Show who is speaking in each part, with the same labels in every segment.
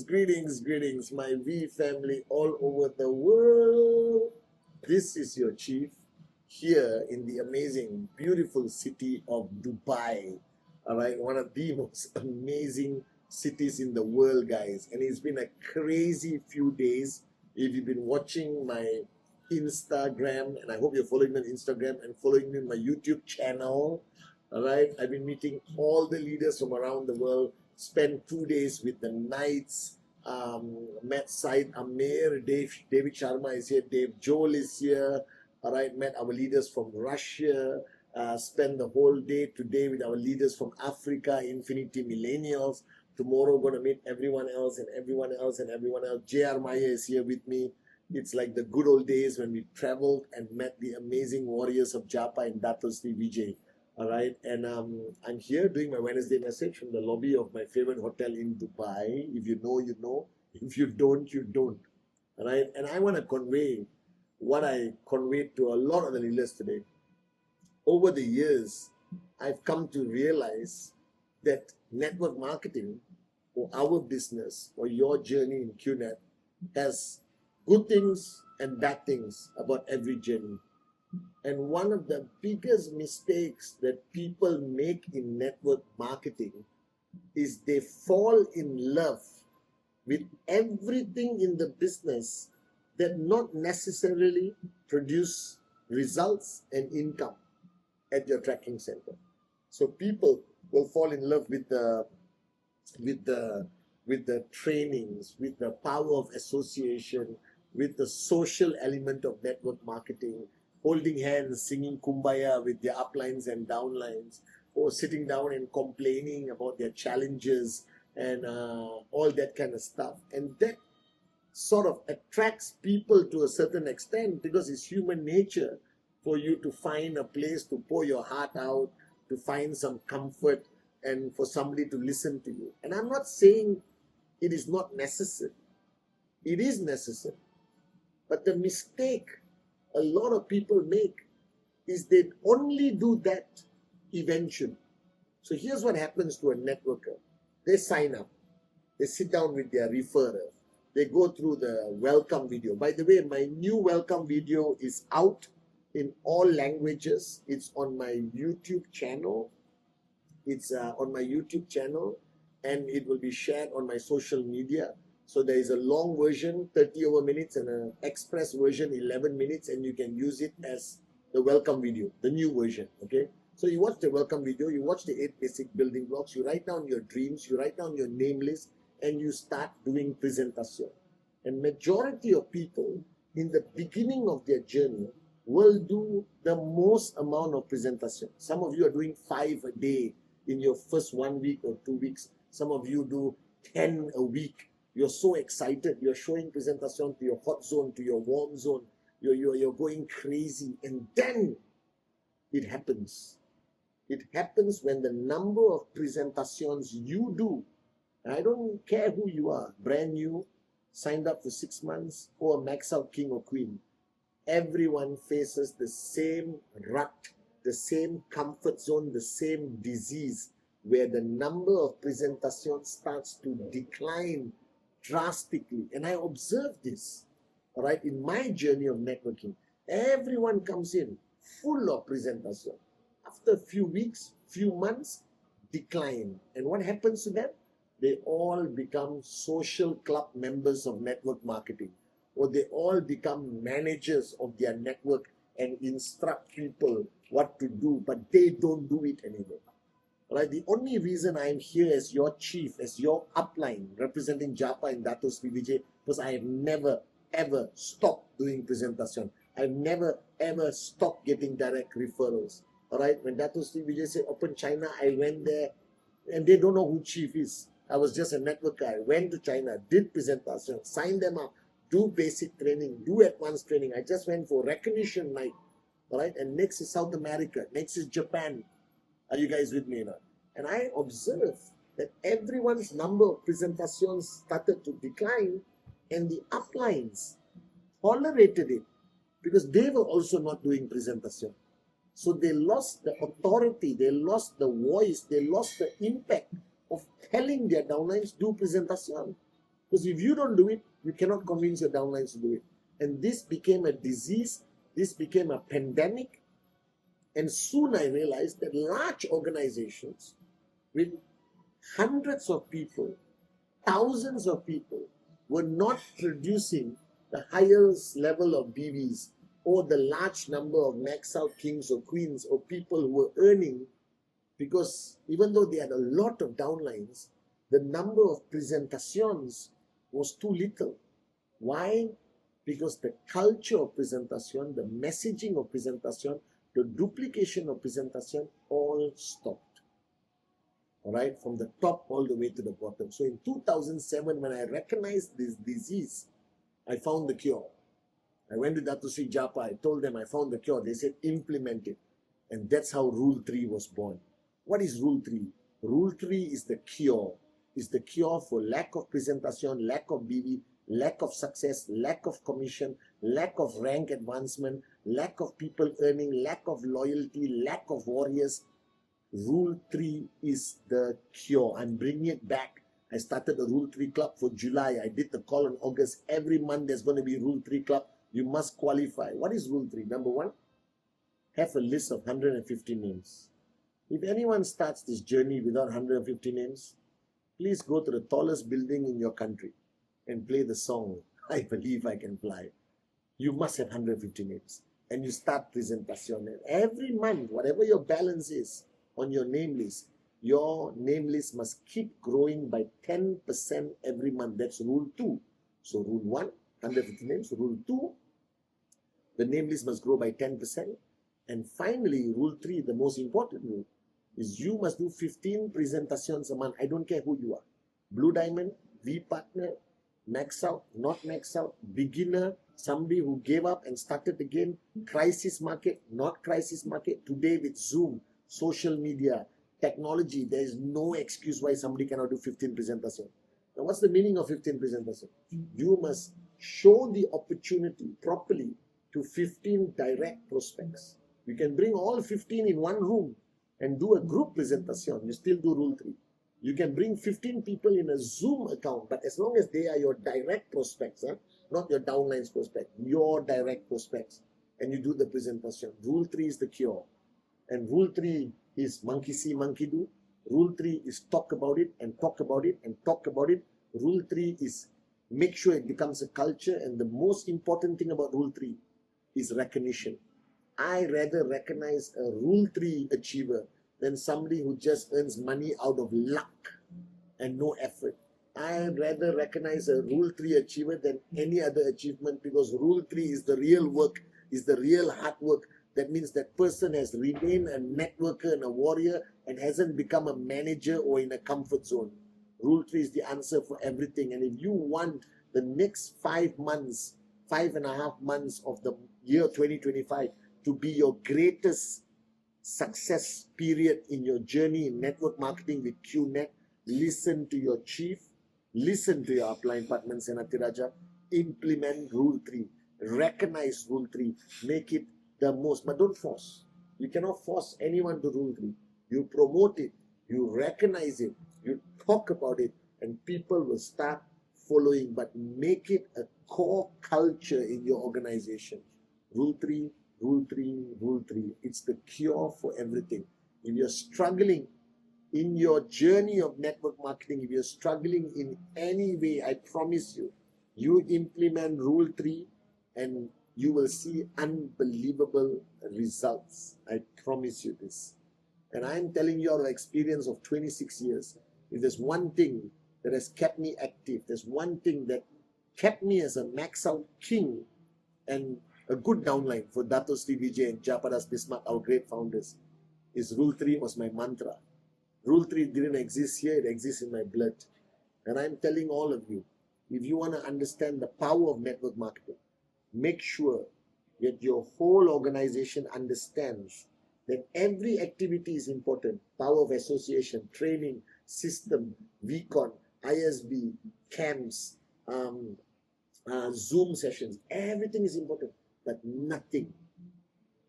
Speaker 1: greetings, my V family all over the world. This is your chief here in the amazing, beautiful city of Dubai. All right, one of the most amazing cities in the world, guys. And it's been a crazy few days. If you've been watching my Instagram, and I hope you're following me on Instagram and following me on my YouTube channel. All right, I've been meeting all the leaders from around the world. Spent 2 days with the Knights. Met Said Amir, David Sharma is here, Dave Joel is here. All right, met our leaders from Russia. Spent the whole day today with our leaders from Africa, Infinity Millennials. Tomorrow, going to meet everyone else and everyone else and everyone else. JR Maya is here with me. It's like the good old days when we traveled and met the amazing warriors of Japa and Dato Sri Vijay. All right, and I'm here doing my Wednesday message from the lobby of my favorite hotel in Dubai. If you know, you know. If you don't, you don't. All right, and I want to convey what I conveyed to a lot of the leaders today. Over the years, I've come to realize that network marketing or our business or your journey in QNet has good things and bad things about every journey. And one of the biggest mistakes that people make in network marketing is they fall in love with everything in the business that not necessarily produce results and income at your tracking center. So people will fall in love with the trainings, with the power of association, with the social element of network marketing, holding hands, singing Kumbaya with their uplines and downlines, or sitting down and complaining about their challenges and all that kind of stuff. And that sort of attracts people to a certain extent because it's human nature for you to find a place to pour your heart out, to find some comfort, and for somebody to listen to you. And I'm not saying it is not necessary. It is necessary. But the mistake a lot of people make is they only do that eventually. So here's what happens to a networker. They sign up. They sit down with their referrer. They go through the welcome video. By the way, my new welcome video is out in all languages. It's on my YouTube channel. It's on my YouTube channel, and it will be shared on my social media. So there is a long version, 30 over minutes, and an express version, 11 minutes, and you can use it as the welcome video, the new version, okay? So you watch the welcome video, you watch the 8 basic building blocks, you write down your dreams, you write down your name list, and you start doing presentation. And majority of people in the beginning of their journey will do the most amount of presentation. Some of you are doing 5 a day in your first 1 week or 2 weeks. Some of you do 10 a week. You're so excited. You're showing presentation to your hot zone, to your warm zone. You're going crazy. And then it happens. It happens when the number of presentations you do, and I don't care who you are, brand new, signed up for 6 months, or a max out king or queen, everyone faces the same rut, the same comfort zone, the same disease, where the number of presentations starts to decline drastically. And I observed this, all right, in my journey of networking. Everyone comes in full of presentation. After a few weeks, few months, decline. And what happens to them? They all become social club members of network marketing, or they all become managers of their network and instruct people what to do, but they don't do it anymore. Right? The only reason I'm here as your chief, as your upline, representing Japa and Dato Sri Vijay, because I have never, ever stopped doing presentation. I've never, ever stopped getting direct referrals. All right? When Dato Sri Vijay said, open China, I went there, and they don't know who chief is. I was just a network guy. Went to China, did presentation, signed them up, do basic training, do advanced training. I just went for recognition night. All right? And next is South America. Next is Japan. Are you guys with me now? And I observed that everyone's number of presentations started to decline, and the uplines tolerated it because they were also not doing presentation. So they lost the authority, they lost the voice, they lost the impact of telling their downlines do presentation. Because if you don't do it, you cannot convince your downlines to do it. And this became a disease, this became a pandemic, and soon I realized that large organizations with hundreds of people, thousands of people, were not producing the highest level of BVs or the large number of max out kings or queens or people who were earning, because even though they had a lot of downlines, the number of presentations was too little. Why? Because the culture of presentation, the messaging of presentation, the duplication of presentation all stopped. All right, from the top all the way to the bottom. So in 2007, when I recognized this disease, I found the cure. I went to Dato Sri Japa, I told them I found the cure. They said implement it. And that's how Rule 3 was born. What is Rule 3? Rule 3 is the cure. It's the cure for lack of presentation, lack of BV, lack of success, lack of commission, lack of rank advancement, lack of people earning, lack of loyalty, lack of warriors. Rule 3 is the cure. I'm bringing it back. I started the Rule 3 Club for July. I did the call in August. Every month there's going to be Rule 3 Club. You must qualify. What is Rule 3? Number 1, have a list of 150 names. If anyone starts this journey without 150 names, please go to the tallest building in your country and play the song, I Believe I Can Fly. You must have 150 names. And you start presentation. And every month, whatever your balance is on your name list must keep growing by 10% every month. That's Rule 2. So Rule 1, 150 names. Rule 2, the name list must grow by 10%. And finally, Rule 3, the most important rule, is you must do 15 presentations a month. I don't care who you are. Blue Diamond, V Partner, Max Out, not Max Out, beginner, somebody who gave up and started again, crisis market, not crisis market. Today with Zoom, social media, technology, there is no excuse why somebody cannot do 15 presentations. Now, what's the meaning of 15 presentations? You must show the opportunity properly to 15 direct prospects. You can bring all 15 in one room and do a group presentation. You still do Rule 3. You can bring 15 people in a Zoom account, but as long as they are your direct prospects, not your downlines prospect, your direct prospects, and you do the presentation. Rule 3 is the cure. And Rule 3 is monkey see, monkey do. Rule 3 is talk about it and talk about it and talk about it. Rule 3 is make sure it becomes a culture. And the most important thing about Rule 3 is recognition. I rather recognize a Rule 3 achiever than somebody who just earns money out of luck and no effort. I rather recognize a Rule 3 achiever than any other achievement, because Rule 3 is the real work, is the real hard work. That means that person has remained a networker and a warrior and hasn't become a manager or in a comfort zone. Rule 3 is the answer for everything. And if you want the next 5 months, 5.5 months of the year 2025 to be your greatest success period in your journey in network marketing with QNet, listen to your chief, listen to your upline partner Senati Raja, implement Rule 3, recognize Rule 3, make it the most, but don't force. You cannot force anyone to Rule 3. You promote it, you recognize it, you talk about it, and people will start following, but make it a core culture in your organization. Rule 3, Rule 3, Rule 3. It's the cure for everything. If you're struggling in your journey of network marketing, if you're struggling in any way, I promise you, you implement Rule 3 and you will see unbelievable results. I promise you this. And I'm telling you out of experience of 26 years, if there's one thing that has kept me active, there's one thing that kept me as a max out king and a good downline for Dato Sri Vijay and Japadas Bismarck, our great founders, is Rule 3 was my mantra. Rule 3 didn't exist here, it exists in my blood. And I'm telling all of you, if you want to understand the power of network marketing, make sure that your whole organization understands that every activity is important. Power of association, training, system, VCon, ISB, camps, Zoom sessions, everything is important. But nothing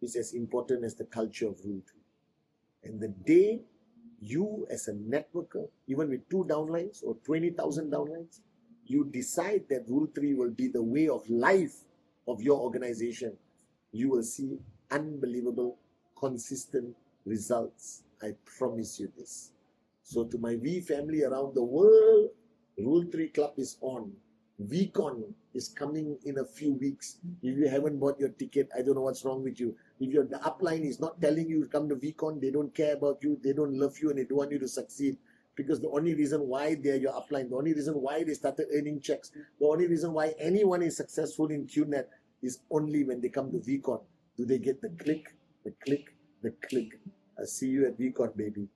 Speaker 1: is as important as the culture of Rule 3. And the day you as a networker, even with 2 downlines or 20,000 downlines, you decide that Rule 3 will be the way of life of your organization, you will see unbelievable, consistent results. I promise you this. So to my V family around the world, Rule 3 Club is on. VCon is coming in a few weeks. If you haven't bought your ticket, I don't know what's wrong with you. If the upline is not telling you to come to VCon, they don't care about you, they don't love you, and they don't want you to succeed. Because the only reason why they're your upline, the only reason why they started earning checks, the only reason why anyone is successful in QNet is only when they come to VCon. Do they get the click, the click, the click? I'll see you at VCon, baby.